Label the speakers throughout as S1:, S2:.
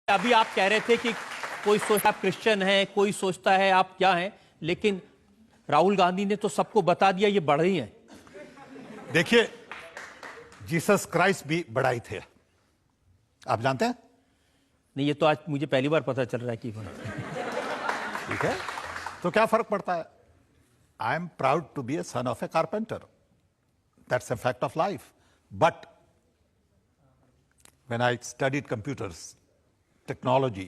S1: अभी आप कह रहे थे कि कोई सोचता आप क्रिश्चियन है, कोई सोचता है आप क्या हैं, लेकिन राहुल गांधी ने तो सबको बता दिया ये बढ़ रही हैं।
S2: देखिए, जीसस क्राइस्ट भी बड़ा ही थे, आप जानते हैं?
S1: नहीं, ये तो आज मुझे पहली बार पता चल रहा है कि
S2: ठीक है, तो क्या फर्क पड़ता है? I am proud to be a son of a carpenter, that's a fact of life. But when I studied computers, technology,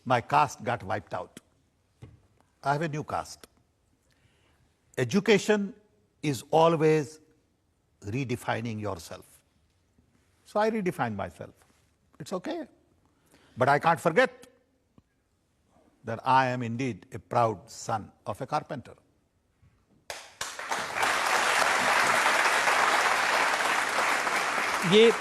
S2: my caste got wiped out. I have a new caste. Education is always redefining yourself. So I redefine myself. It's okay. But I can't forget that I am indeed a proud son of a carpenter.
S1: ये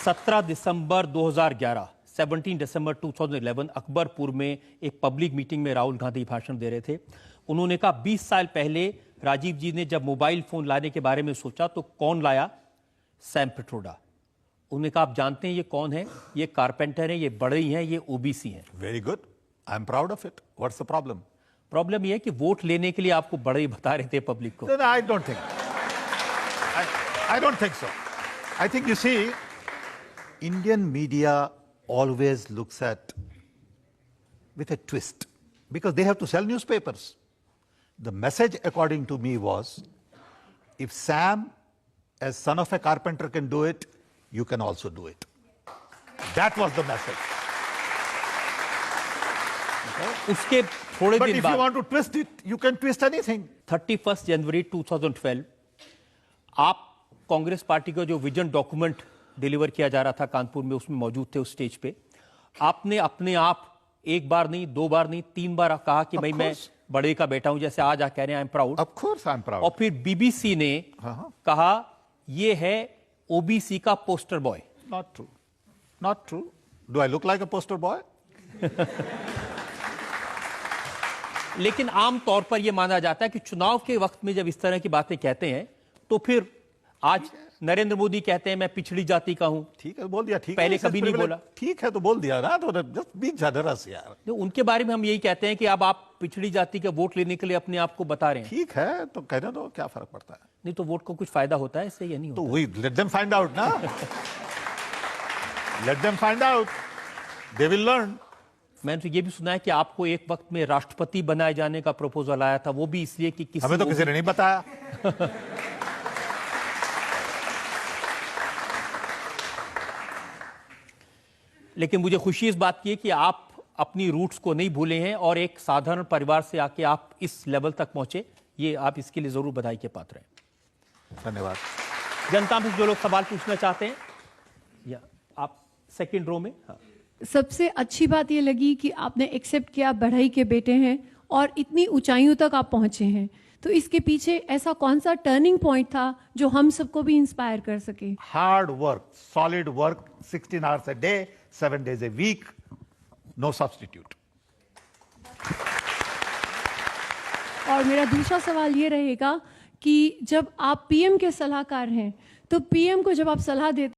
S1: 17 दिसंबर 2011, 17 दिसंबर 2011 अकबरपुर में एक public meeting में राहुल गांधी भाषण दे रहे थे। उन्होंने कहा 20 साल पहले राजीव जी ने जब मोबाइल फोन लाने के बारे में सोचा तो कौन लाया? सैम पिट्रोडा। उन्होंने कहा आप जानते हैं ये कौन है? ये कारपेंटर है, ये बड़ई हैं, ये ओबीसी हैं।
S2: Very good. I'm proud of it. What's the problem?
S1: Problem ये है कि वोट लेने के लिए आपको बड़ई बता रहे थे पब्लिक को।
S2: No, I don't think. I don't think so. I think you see, Indian media always looks at with a twist because they have to sell newspapers. The message, according to me, was if Sam, as son of a carpenter, can do it, you can also do it. That was the message.
S1: उसके थोड़े
S2: But
S1: दिन
S2: if you
S1: बाद
S2: want to twist it, you can twist anything.
S1: 31 जनवरी 2012 आप Congress party का जो vision document deliver किया जा रहा था कानपुर में, उसमें मौजूद थे उस स्टेज पे। आपने अपने आप एक बार नहीं, दो बार नहीं, 3 बार कहा कि भाई मैं बड़े का बेटा हूं, जैसे आज आप कह रहे हैं आई am proud.
S2: Of course I am proud.
S1: और फिर बीबीसी ने कहा ये है ओबीसी का poster boy.
S2: Not true. Not true. Do I look like a poster boy?
S1: लेकिन आम तौर पर यह माना जाता है कि चुनाव के वक्त में जब इस तरह की बातें कहते हैं तो फिर आज नरेंद्र मोदी कहते हैं मैं पिछड़ी जाति का हूं।
S2: ठीक है, बोल दिया। ठीक
S1: पहले
S2: है,
S1: कभी नहीं बोला।
S2: ठीक है तो बोल दिया ना, तो जस्ट बी जनरस यार।
S1: तो उनके बारे में हम यही कहते हैं कि अब आप पिछड़ी जाति के वोट लेने के लिए अपने आप को बता रहे हैं।
S2: ठीक है, तो कहने दो, क्या फर्क पड़ता है?
S1: नहीं तो वोट को कुछ फायदा होता है इससे? या नहीं होता?
S2: तो वही लेट देम फाइंड आउट ना। Let them find out, they will learn.
S1: मैंने तो ये भी सुना है कि आपको एक वक्त में राष्ट्रपति बनाए जाने का प्रपोजल आया था, वो भी इसलिए कि किसी
S2: हमें तो किसी ने नहीं बताया।
S1: लेकिन मुझे खुशी इस बात की है कि आप अपनी रूट्स को नहीं भूले हैं और एक साधारण परिवार से आके आप इस लेवल तक पहुंचे, ये आप इसके लिए जरूर बधाई के पात्र हैं।
S2: धन्यवाद।
S1: जनता में जो लोग सवाल पूछना चाहते हैं, या आप सेकंड रो में। हाँ।
S3: सबसे अच्छी बात ये लगी कि आपने एक्सेप्ट किया बढ़ई के बेटे हैं और इतनी ऊंचाइयों तक आप पहुंचे हैं। तो इसके पीछे ऐसा कौन सा टर्निंग पॉइंट था जो हम सबको भी इंस्पायर कर सके?
S2: Hard work, solid work, 16 hours a day, 7 days a week, no substitute.
S3: और मेरा दूसरा सवाल ये रहेगा कि जब आप पीएम के सलाहकार हैं तो पीएम को जब आप सलाह देते